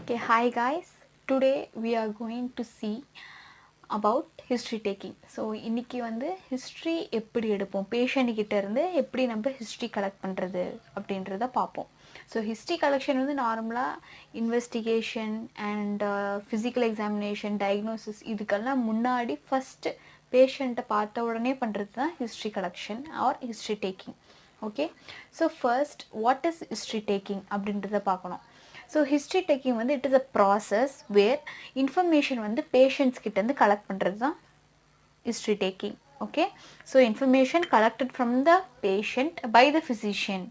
Okay, hi guys. Today we are going to see about history taking. So இன்றைக்கி வந்து history எப்படி எடுப்போம், patient கிட்ட இருந்து எப்படி நம்ம ஹிஸ்ட்ரி கலெக்ட் பண்ணுறது அப்படின்றத பார்ப்போம். ஸோ ஹிஸ்ட்ரி கலெக்ஷன் வந்து நார்மலாக investigation and physical examination, diagnosis இதுக்கெல்லாம் முன்னாடி ஃபஸ்ட்டு பேஷண்ட்டை பார்த்த உடனே பண்ணுறது தான் history collection or history taking. Okay, so first what is history taking அப்படின்றத பார்க்கணும். ஸோ ஹிஸ்ட்ரி டேக்கிங் வந்து it is a process where information வந்து பேஷண்ட்ஸ் கிட்டேருந்து கலெக்ட் பண்ணுறது தான் history taking. Okay, so information collected from the patient by the physician,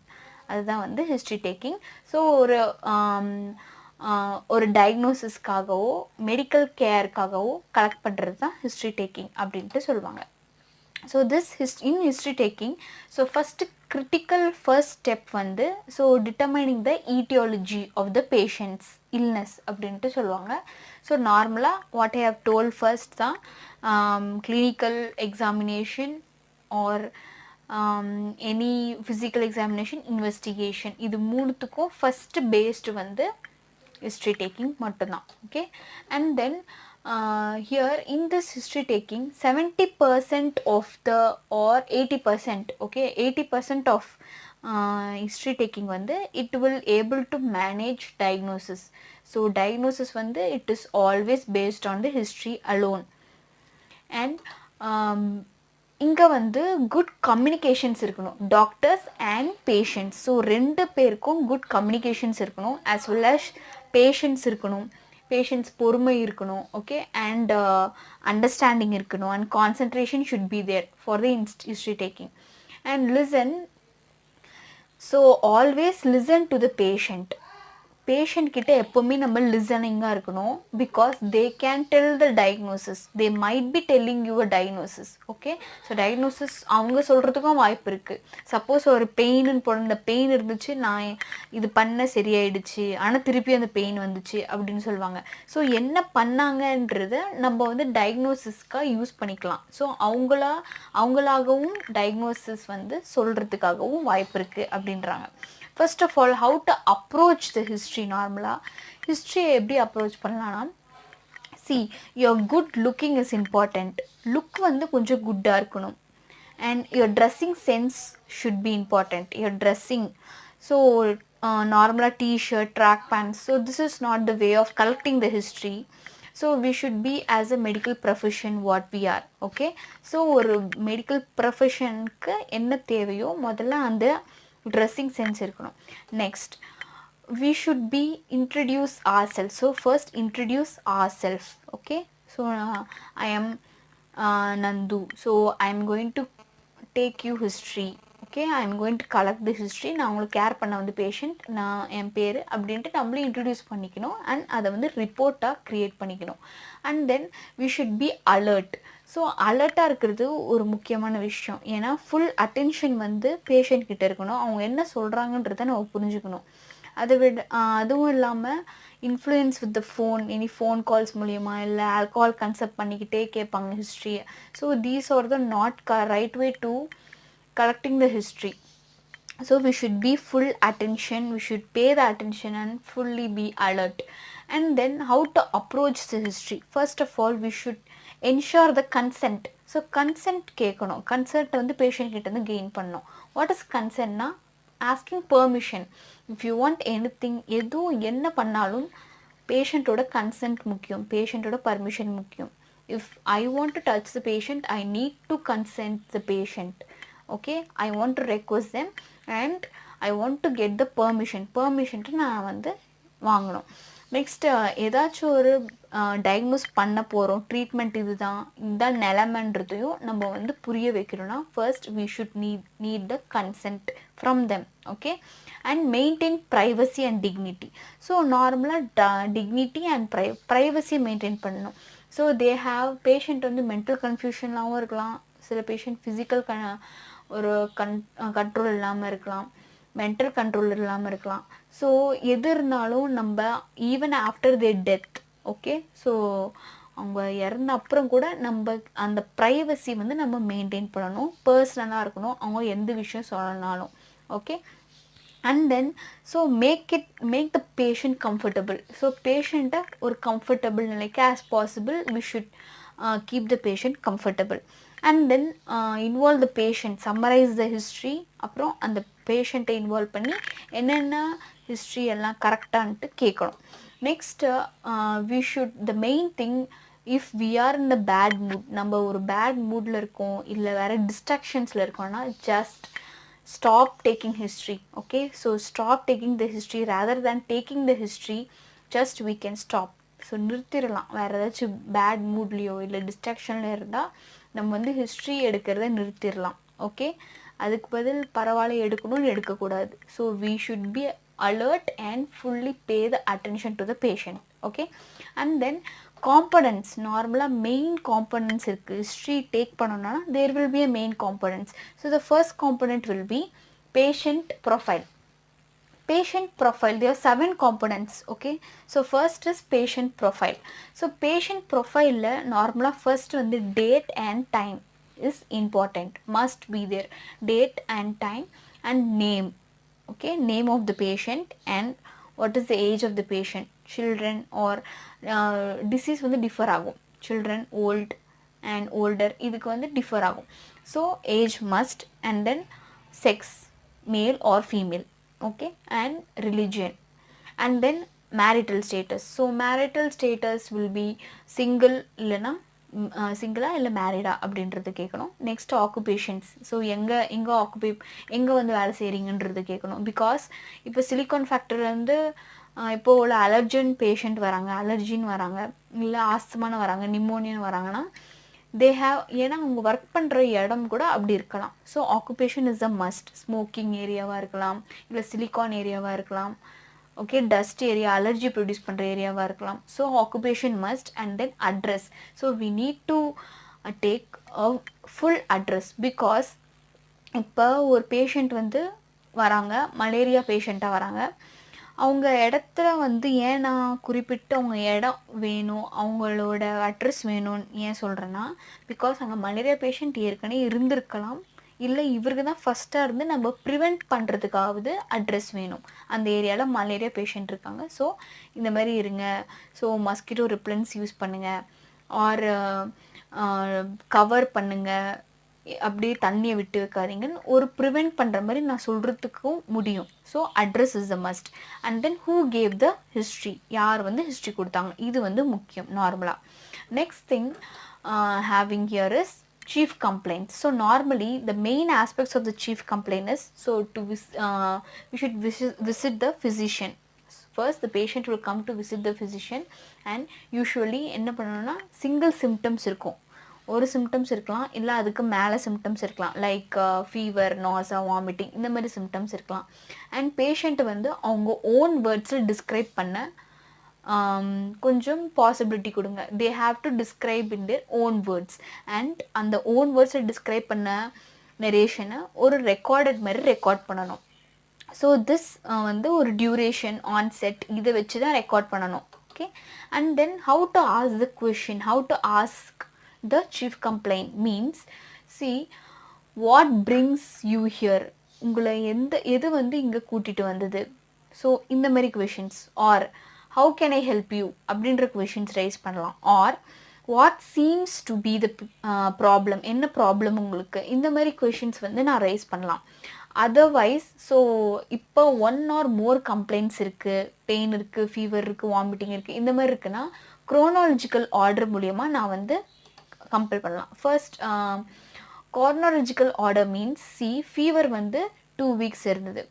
அதுதான் வந்து history taking. So ஒரு டயக்னோசிஸ்க்காகவோ மெடிக்கல் கேருக்காகவோ கலெக்ட் பண்ணுறது தான் ஹிஸ்ட்ரி டேக்கிங் அப்படின்ட்டு சொல்லுவாங்க. So this in history taking, so critical first step வந்து so determining the etiology of the patient's illness அப்படின்ட்டு சொல்லுவாங்க. ஸோ நார்மலாக what I have told first தான் clinical examination or any physical examination, investigation, இது மூணுத்துக்கும் first based வந்து history taking மட்டும்தான். Okay, and then here in this history taking 70% of the or 80%, okay, 80% of history taking வந்து it will able to manage diagnosis. So diagnosis வந்து it is always based on the history alone. And இங்கே வந்து good communications இருக்கணும் doctors and patients. So ரெண்டு பேருக்கும் good communications இருக்கணும், as well as patients இருக்கணும், patients பொறுமை இருக்கணும். ஓகே, அண்ட் அண்டர்ஸ்டாண்டிங் இருக்கணும், and concentration should be there for the history taking. And listen, so always listen to the patient. Patient கிட்ட எப்போவுமே நம்ம லிசனிங்காக இருக்கணும், because they can tell the diagnosis, they might be telling your diagnosis. Okay, so diagnosis அவங்க சொல்கிறதுக்கும் வாய்ப்பு இருக்குது. Suppose ஒரு பெயின்னு போட, இந்த பெயின் இருந்துச்சு, நான் இது பண்ண சரியாயிடுச்சு, ஆனால் திருப்பி அந்த பெயின் வந்துச்சு அப்படின்னு சொல்லுவாங்க. ஸோ என்ன பண்ணாங்கன்றத நம்ம வந்து டயக்னோசிஸ்க்காக யூஸ் பண்ணிக்கலாம். ஸோ அவங்களாகவும் டயக்னோசிஸ் வந்து சொல்கிறதுக்காகவும் வாய்ப்பு இருக்குது அப்படின்றாங்க. First of all, how to approach the history. நார்மலாக ஹிஸ்ட்ரியை எப்படி அப்ரோச் பண்ணலான்னா, see, your good looking is important. Look வந்து கொஞ்சம் குட்டாக இருக்கணும். And your dressing sense should be important. Your dressing, so நார்மலாக t-shirt, track pants, so this is not the way of collecting the history. So we should be as a medical profession what we are. Okay, so ஒரு medical ப்ரொஃபஷனுக்கு என்ன தேவையோ முதல்ல அந்த dressing sense இருக்கணும். Next, we should be introduce ourselves. So first introduce ourselves. Okay, so I am Nandu, so I am going to take you history. Okay, I am going to collect the history. நான் உங்களுக்கு care பண்ண வந்து patient, நான் என் பேர் அப்படின்ட்டு நம்மளும் introduce பண்ணிக்கணும், and அதை வந்து ரிப்போர்ட்டாக க்ரியேட் பண்ணிக்கணும். And then we should be alert. So அலர்ட்டாக இருக்கிறது ஒரு முக்கியமான விஷயம். ஏன்னா ஃபுல் அட்டென்ஷன் வந்து பேஷண்ட் கிட்ட இருக்கணும், அவங்க என்ன சொல்கிறாங்கன்றத நம்ம புரிஞ்சுக்கணும். அதுவும் இல்லாமல் influence with the phone, any phone calls மூலியமா, இல்லை ஆல்கஹால் கன்சப்ட் பண்ணிக்கிட்டே கேட்பாங்க ஹிஸ்ட்ரியை. So these are the not right way to collecting the history. So we should be full attention, we should pay the attention and fully be alert. And then how to approach the history. First of all, we should ensure the consent. So consent கேட்கணும், consent வந்து patient கிட்ட இருந்து gain பண்ணணும். What is கன்சென்ட்னா, asking permission. If you want anything, எதுவும் என்ன பண்ணாலும் பேஷண்ட்டோட கன்சென்ட் முக்கியம், பேஷண்ட்டோட பர்மிஷன் முக்கியம். If I want to touch the patient, I need to consent the patient. Okay, I want to request them and I want to get the பெர்மிஷன்ட்டு நான் வந்து வாங்கணும். நெக்ஸ்ட்டு, ஏதாச்சும் ஒரு டயக்னோஸ் பண்ண போகிறோம், ட்ரீட்மெண்ட் இதுதான் நிலமன்றதையும் நம்ம வந்து புரிய வைக்கணும்னா, first we should need the consent from them. Okay, and maintain privacy and dignity. So நார்மலாக டிக்னிட்டி அண்ட் ப்ரைவசியை மெயின்டைன் பண்ணணும். ஸோ தே ஹாவ் பேஷண்ட் வந்து மென்டல் கன்ஃபியூஷனாகவும் இருக்கலாம், சில பேஷண்ட் ஃபிசிக்கல் ஒரு கண்ட்ரோல் இல்லாமல் இருக்கலாம், மென்டல் கண்ட்ரோல் இல்லாமல் இருக்கலாம். ஸோ எது இருந்தாலும் நம்ம even after their death, okay, so அவங்க இறந்த அப்புறம் கூட நம்ம அந்த ப்ரைவசி வந்து நம்ம மெயின்டைன் பண்ணணும், பர்சனலாக இருக்கணும், அவங்க எந்த விஷயம் சொல்லனாலும். Okay, and then so make the patient comfortable. So patient or comfortable like as possible we should keep the patient comfortable, and then involve the patient, summarize the history, அப்புறம் அந்த பேஷண்ட்டை இன்வால்வ் பண்ணி என்னென்ன ஹிஸ்ட்ரி எல்லாம் கரெக்டான்ட்டு கேட்கணும். Next we should the main thing, if we are in the bad mood, நம்ம ஒரு பேட் மூடில் இருக்கோம் இல்லை வேறு டிஸ்ட்ராக்ஷன்ஸில் இருக்கோம்னா just stop taking history. Okay, so stop taking the history rather than taking the history, just we can stop. So நிறுத்திடலாம். வேறு ஏதாச்சும் பேட் மூட்லேயோ இல்லை டிஸ்ட்ராக்ஷனில் இருந்தால் நம்ம வந்து ஹிஸ்ட்ரி எடுக்கிறத நிறுத்திடலாம். ஓகே, அதுக்கு பதில் பரவாயில்ல எடுக்கணும்னு எடுக்கக்கூடாது. So we should be alert and fully pay the attention to the patient. Okay, and then components, நார்மலாக மெயின் காம்பனன்ட்ஸ் இருக்குது. ஹிஸ்ட்ரி டேக் பண்ணோன்னா there will be a main components. So the first component will be patient profile. Patient profile, there are 7 components. Okay, so first is patient profile. So patient profile la normally first வந்து date and time is important, must be there. Date and time and name. Okay, name of the patient and what is the age of the patient, children or disease வந்து differ ஆகும். Children, old and older இதுக்கு வந்து differ ஆகும். So age must, and then sex, male or female. Okay, and religion, and then marital status. So marital status will be single இல்லைனா சிங்கிளா இல்லை மேரிடா அப்படின்றது கேட்கணும். நெக்ஸ்ட் ஆக்குபேஷன்ஸ், ஸோ எங்கே வந்து வேலை செய்கிறீங்கன்றது கேட்கணும். பிகாஸ் இப்போ சிலிக்கான் ஃபேக்டரிலேருந்து இப்போ உள்ள அலர்ஜன் பேஷண்ட் வராங்க, அலர்ஜின்னு வராங்க, இல்லை ஆஸ்துமான்னு வராங்க, நிமோனியன்னு வராங்கன்னா தே ஹாவ், ஏன்னா அவங்க ஒர்க் பண்ணுற இடம் கூட அப்படி இருக்கலாம். So occupation is a must. Smoking ஏரியாவாக இருக்கலாம், இல்லை சிலிக்கான் ஏரியாவாக இருக்கலாம். Okay, dust area, allergy produce பண்ணுற ஏரியாவாக இருக்கலாம். So occupation must, and then address. So we need to take a full address. Because இப்போ ஒரு பேஷண்ட் வந்து வராங்க, மலேரியா பேஷண்ட்டாக வராங்க, அவங்க இடத்துல வந்து ஏன் நான் குறிப்பிட்டு அவங்க இடம் வேணும், அவங்களோட அட்ரஸ் வேணும்னு ஏன் சொல்கிறேன்னா, பிகாஸ் அங்கே மலேரியா பேஷண்ட் ஏற்கனவே இருந்திருக்கலாம், இல்லை இவருக்கு தான் ஃபஸ்ட்டாக இருந்து நம்ம ப்ரிவெண்ட் பண்ணுறதுக்காவது அட்ரஸ் வேணும். அந்த ஏரியாவில் மலேரியா பேஷண்ட் இருக்காங்க, ஸோ இந்த மாதிரி இருங்க, ஸோ மஸ்கிட்டோ ரிப்ளன்ஸ் யூஸ் பண்ணுங்கள், ஆர் கவர் பண்ணுங்கள், அப்படியே தண்ணியை விட்டு வைக்காதீங்கன்னு ஒரு ப்ரிவெண்ட் பண்ணுற மாதிரி நான் சொல்கிறதுக்கும் முடியும். So address is a must. And then who gave the history, யார் வந்து ஹிஸ்ட்ரி கொடுத்தாங்க, இது வந்து முக்கியம் நார்மலாக. Next thing having here is chief complaints. So normally the main aspects of the chief complaint is, so to we should visit the physician. First the patient will come to visit the physician, and usually என்ன பண்ணணும்னா single symptoms இருக்கும். ஒரு symptoms இருக்கலாம், இல்லை அதுக்கு மேலே symptoms இருக்கலாம், like fever, NASA, vomiting, இந்த மாதிரி சிம்டம்ஸ் இருக்கலாம். அண்ட் பேஷண்ட்டை வந்து அவங்க ஓன் வேர்ட்ஸில் டிஸ்கிரைப் பண்ண கொஞ்சம் பாசிபிலிட்டி கொடுங்க. தே have to describe in their own words, and அந்த ஓன் வேர்ட்ஸை டிஸ்கிரைப் பண்ண நரேஷனை ஒரு ரெக்கார்டட் மாதிரி ரெக்கார்ட் பண்ணணும். ஸோ திஸ் வந்து ஒரு டியூரேஷன், ஆன்செட், இதை வச்சு தான் ரெக்கார்ட் பண்ணணும். Okay, and then how to ask the question, how to ask the chief complaint means, see what brings you here, உங்களை எது வந்து இங்கே கூட்டிகிட்டு வந்தது. ஸோ இந்த மாதிரி questions, or how can I help you அப்படின்ற கொஷின்ஸ் ரைஸ் பண்ணலாம். Or what seems to be the problem, என்ன ப்ராப்ளம் உங்களுக்கு, இந்த மாதிரி கொஷின்ஸ் வந்து நான் ரைஸ் பண்ணலாம். அதர்வைஸ் ஸோ இப்போ 1 or more கம்ப்ளைண்ட்ஸ் இருக்குது, பெயின் இருக்குது, ஃபீவர் இருக்குது, வாமிட்டிங் இருக்குது, இந்த மாதிரி இருக்குன்னா குரோனாலஜிக்கல் ஆர்டர் மூலியமாக நான் வந்து கம்பேர் பண்ணலாம். First chronological order means, C fever வந்து 2 weeks இருந்தது.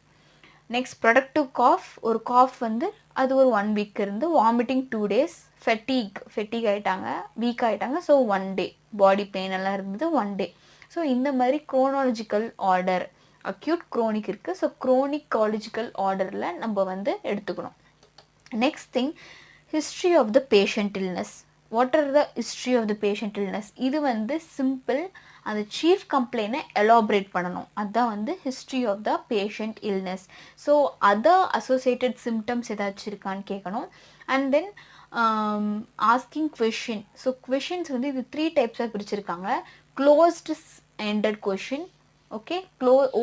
நெக்ஸ்ட் ப்ரொடக்டிவ் காஃப், ஒரு காஃப் வந்து அது ஒரு 1 week இருந்து, வாமிட்டிங் 2 days, ஃபெட்டிக் ஆகிட்டாங்க, வீக் ஆகிட்டாங்க, ஸோ 1 day, பாடி பெயின் எல்லாம் இருந்தது 1 day. ஸோ இந்த மாதிரி குரோனாலஜிக்கல் ஆர்டர், அக்யூட் குரோனிக் இருக்குது, ஸோ குரோனிக்காலஜிக்கல் ஆர்டரில் நம்ம வந்து எடுத்துக்கணும். Next thing, history of the patient illness. What are the history of the patient illness, இது வந்து சிம்பிள், அந்த சீஃப் கம்ப்ளைண்ட்டை எலாபரேட் பண்ணணும், அதுதான் வந்து history of the patient illness. So other associated symptoms ஏதாச்சும் இருக்கான்னு கேட்கணும். And then asking question. So questions வந்து இது 3 types பிரிச்சிருக்காங்க. Closed ended question, okay,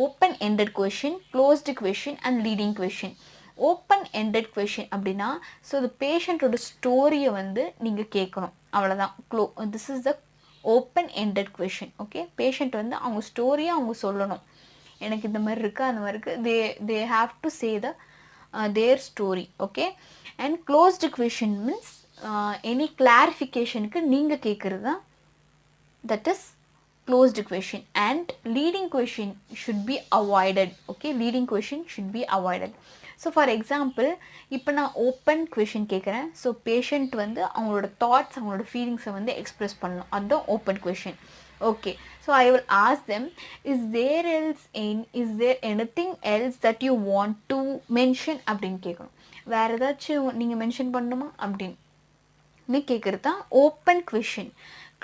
open ended question, closed question and leading question. Open ended question அப்படின்னா, so the பேஷண்ட்டோட ஸ்டோரியை வந்து நீங்கள் கேட்கணும், அவ்வளோதான். This is the open ended question. Okay, patient வந்து அவங்க ஸ்டோரியை அவங்க சொல்லணும். எனக்கு இந்த மாதிரி இருக்குது, அந்த மாதிரி இருக்குது, they have to say the their story. Okay, and closed question means any கிளாரிஃபிகேஷனுக்கு நீங்கள் கேட்குறது தான், that is closed question. And leading question should be avoided. Okay, leading question should be avoided. So for example, இப்போ நான் open question கேட்குறேன். So patient வந்து அவங்களோட thoughts, அவங்களோட ஃபீலிங்ஸை வந்து எக்ஸ்ப்ரெஸ் பண்ணணும், அதுதான் open question. Okay, so I will ask them, is there anything else that you want to mention அப்படின்னு கேட்கணும். வேறு ஏதாச்சும் நீங்கள் மென்ஷன் பண்ணணுமா அப்படின்னு கேட்குறது தான் open question.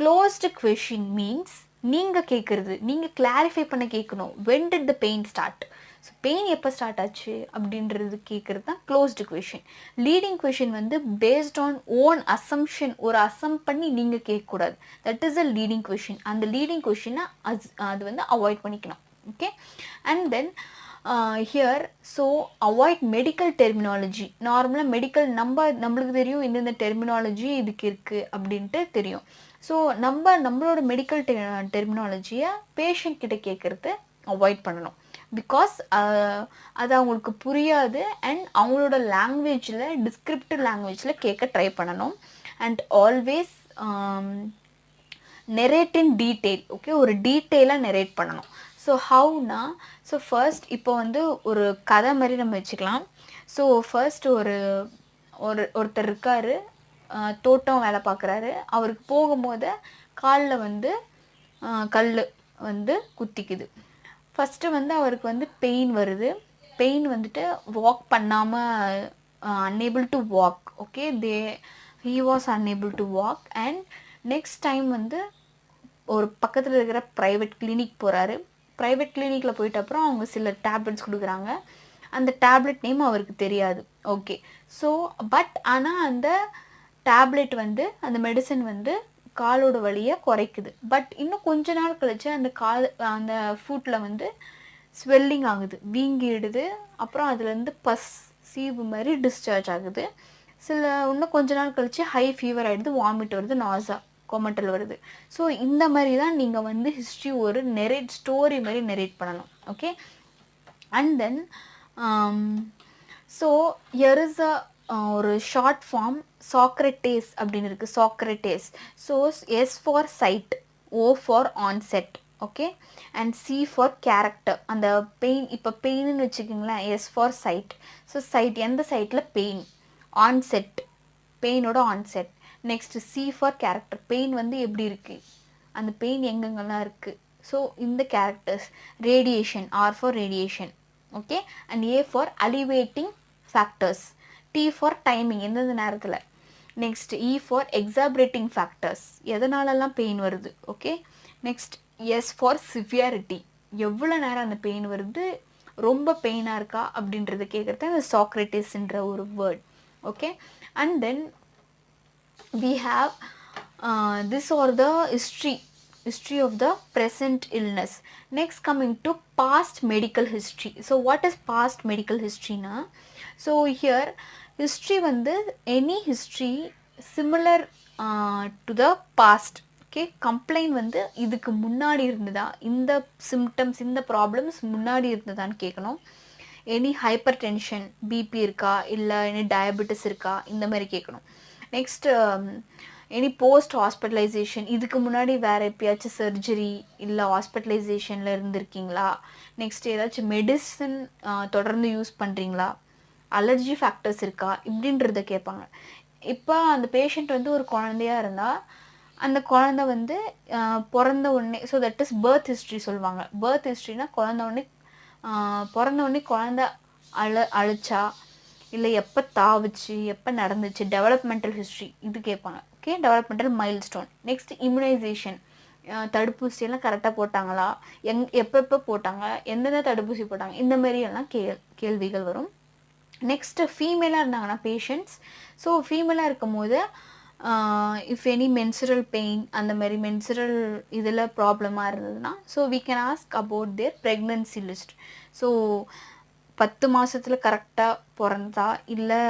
Closed question means நீங்கள் கேட்குறது, நீங்கள் கிளாரிஃபை பண்ண கேட்கணும். When did the pain start, so pain எப்போ ஸ்டார்ட் ஆச்சு அப்படின்றது கேட்குறது தான் க்ளோஸ்டு கொஷின். லீடிங் கொஷின் வந்து பேஸ்ட் ஆன் ஓன் அசம்ஷன், ஒரு அசம் பண்ணி நீங்கள் கேட்கக்கூடாது. That is a leading question. அந்த லீடிங் கொஷினை அது வந்து அவாய்ட் பண்ணிக்கணும். Okay, and then here so avoid medical terminology. நார்மலாக நம்மளுக்கு தெரியும் இந்தந்த டெர்மினாலஜி இதுக்கு இருக்குது அப்படின்ட்டு தெரியும். ஸோ நம்மளோட மெடிக்கல் டெர்மினாலஜியை பேஷண்ட் கிட்ட கேட்குறது அவாய்ட் பண்ணணும். பிகாஸ் அது அவங்களுக்கு புரியாது. அண்ட் அவங்களோட லாங்குவேஜில், டிஸ்கிரிப்டிவ் லாங்குவேஜில் கேட்க ட்ரை பண்ணணும். And always narrate in detail. Okay, ஒரு டீட்டெயிலாக நெரேட் பண்ணணும். ஸோ ஹவுனா, ஸோ ஃபர்ஸ்ட் இப்போ வந்து ஒரு கதை மாதிரி நம்ம வச்சுக்கலாம். ஸோ ஃபர்ஸ்ட் ஒருத்தர் இருக்கார், தோட்டம் வேலை பார்க்குறாரு. அவருக்கு போகும்போது காலில் வந்து கல் வந்து குத்திக்குது. ஃபஸ்ட்டு வந்து அவருக்கு வந்து பெயின் வருது. பெயின் வந்துட்டு வாக் பண்ணாமல் unable to walk. Okay, he was unable to walk. And next time வந்து ஒரு பக்கத்தில் இருக்கிற ப்ரைவேட் கிளினிக் போகிறாரு. ப்ரைவேட் கிளினிக்கில் போயிட்ட அப்புறம் அவங்க சில டேப்லெட்ஸ் கொடுக்குறாங்க. அந்த டேப்லெட் நேம் அவருக்கு தெரியாது. ஓகே, ஸோ பட் ஆனால் அந்த டேப்லெட் வந்து, அந்த மெடிசன் வந்து காலோட வலியை குறைக்குது. பட் இன்னும் கொஞ்ச நாள் கழிச்சு அந்த ஃபுட்டில் வந்து ஸ்வெல்லிங் ஆகுது, வீங்கிடுது. அப்புறம் அதுலேருந்து சீவு மாதிரி டிஸ்சார்ஜ் ஆகுது. இன்னும் கொஞ்ச நாள் கழிச்சு ஹை ஃபீவர் ஆகிடுது, வாமிட் வருது, நாசா, கொமட்டல் வருது. ஸோ இந்த மாதிரி தான் நீங்கள் வந்து ஹிஸ்ட்ரி ஒரு ஸ்டோரி மாதிரி நெரேட் பண்ணணும். Okay, and then so here is ஒரு ஷார்ட் ஃபார்ம் சாக்ரட்டேஸ் அப்படின்னு இருக்குது. Socrates. So S for site, O for onset. Okay, and C for character. அந்த பெயின், இப்போ பெயின்னு வச்சுக்கிங்களேன், S for site. So site, எந்த சைட்டில் பெயின், ஆன்செட், பெயினோட onset. Next C for character, pain வந்து எப்படி இருக்குது, அந்த பெயின் எங்கெங்கெல்லாம் இருக்குது. ஸோ இந்த characters. Radiation, R for radiation. Okay, and A for alleviating factors. D for timing, எந்தெந்த நேரத்தில். Next E for exacerbating factors, எதனாலலாம் பெயின் வருது. Okay, next S for severity, எவ்வளோ நேரம் அந்த பெயின் வருது, ரொம்ப பெயினாக இருக்கா அப்படின்றத கேட்குறது அந்த சாக்ரட்டிஸ்ன்ற ஒரு word. Okay, and then we have this or the history of the present illness. Next, coming to past medical history. So what is past medical history na? So here history வந்து any history similar to the past. Okay, complaint வந்து இதுக்கு முன்னாடி இருந்ததா, இந்த symptoms, இந்த problems முன்னாடி இருந்ததான்னு கேட்கணும். Any hyper tension, BP இருக்கா, இல்லை எனி டயபெட்டிஸ் இருக்கா, இந்த மாதிரி கேட்கணும். நெக்ஸ்ட் எனி போஸ்ட் ஹாஸ்பிட்டலைசேஷன், இதுக்கு முன்னாடி வேறு எப்பயாச்சும் சர்ஜரி இல்லை ஹாஸ்பிட்டலைசேஷனில் இருந்திருக்கீங்களா. நெக்ஸ்ட் ஏதாச்சும் மெடிசன் தொடர்ந்து யூஸ் பண்ணுறீங்களா, அலர்ஜி ஃபேக்டர்ஸ் இருக்கா, இப்படின்றத கேட்பாங்க. இப்போ அந்த பேஷண்ட் வந்து ஒரு குழந்தையாக இருந்தால் அந்த குழந்தை வந்து பிறந்த உடனே, so that is birth history சொல்லுவாங்க. பர்த் ஹிஸ்ட்ரினா பிறந்த உடனே குழந்தை அழைச்சா, இல்லை எப்போ தாவுச்சு, எப்போ நடந்துச்சு, டெவலப்மெண்டல் ஹிஸ்ட்ரி இது கேட்பாங்க. Okay, developmental milestone. Next immunisation, தடுப்பூசியெல்லாம் கரெக்டாக போட்டாங்களா, எப்போ போட்டாங்க, எந்தெந்த தடுப்பூசி போட்டாங்க, இந்த மாதிரியெல்லாம் கேள்விகள் வரும். நெக்ஸ்ட்டு ஃபீமேலாக இருந்தாங்கன்னா பேஷண்ட்ஸ். ஸோ ஃபீமேலாக இருக்கும் போது இஃப் எனி மென்சுரல் பெயின் அந்த மாதிரி மென்சுரல் இதில் ப்ராப்ளமாக இருந்ததுன்னா so we can ask about their pregnancy list. So 10 மாதத்தில் கரெக்டாக பிறந்தா இல்லை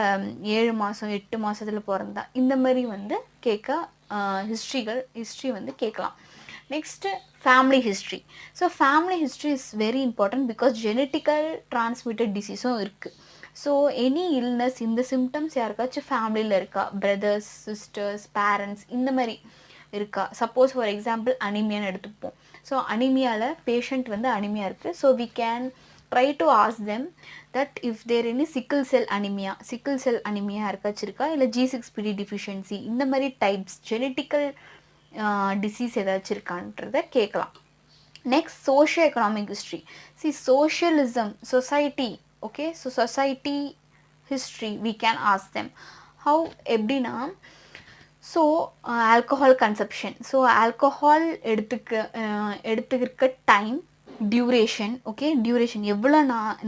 7 மாதம் 8 மாதத்தில் பிறந்தா இந்த மாதிரி வந்து கேட்க ஹிஸ்ட்ரி வந்து கேட்கலாம். Next family history. So family history is very important because genetical transmitted டிசீஸும் இருக்குது. ஸோ எனி இல்னஸ் இந்த சிம்டம்ஸ் யாருக்காச்சும் ஃபேமிலியில் இருக்கா, பிரதர்ஸ் சிஸ்டர்ஸ் பேரண்ட்ஸ் இந்த மாதிரி இருக்கா, சப்போஸ் ஃபார் எக்ஸாம்பிள் அனிமியான்னு எடுத்துப்போம். ஸோ அனிமியாவில் பேஷண்ட் வந்து அனிமியா இருக்குது. So we can try to ask them that if there any sickle cell anemia யாருக்காச்சும் இருக்கா, இல்லை G6PD deficiency இந்த மாதிரி டைப்ஸ் ஜெனட்டிக்கல் டிசீஸ் ஏதாச்சும் இருக்கான்றத கேட்கலாம். Next socio economic history. See socialism society, okay, so society history we can ask them. How எப்படின்னா, so alcohol consumption, so alcohol எடுத்துக்க டைம், டியூரேஷன், ஓகே, டியூரேஷன் எவ்வளோ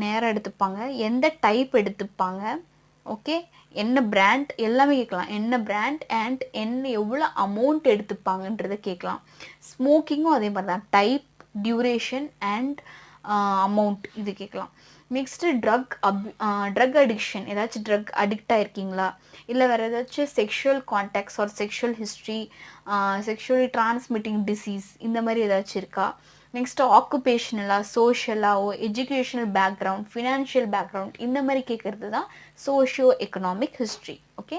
நேரம் எடுத்துப்பாங்க, எந்த டைப் எடுத்துப்பாங்க, ஓகே, என்ன பிராண்ட் எல்லாமே கேட்கலாம். என்ன பிராண்ட் அண்ட் எவ்வளோ அமௌண்ட் எடுத்துப்பாங்கன்றதை கேட்கலாம். ஸ்மோக்கிங்கும் அதே மாதிரி தான், டைப், டியூரேஷன் அண்ட் அமௌண்ட் இது கேட்கலாம். நெக்ஸ்ட்டு ட்ரக் அடிக்ஷன், ஏதாச்சும் ட்ரக் அடிக்டாக இருக்கீங்களா, இல்லை வேறு ஏதாச்சும் sexual contacts or sexual history, sexually transmitting disease இந்த மாதிரி ஏதாச்சும் இருக்கா. நெக்ஸ்ட்டு ஆக்குபேஷனலாக, சோஷியலாகவோ, எஜுகேஷனல் பேக்ரவுண்ட், ஃபினான்ஷியல் பேக்ரவுண்ட் இந்த மாதிரி கேட்குறது தான் சோஷியோ எக்கனாமிக் ஹிஸ்ட்ரி. ஓகே,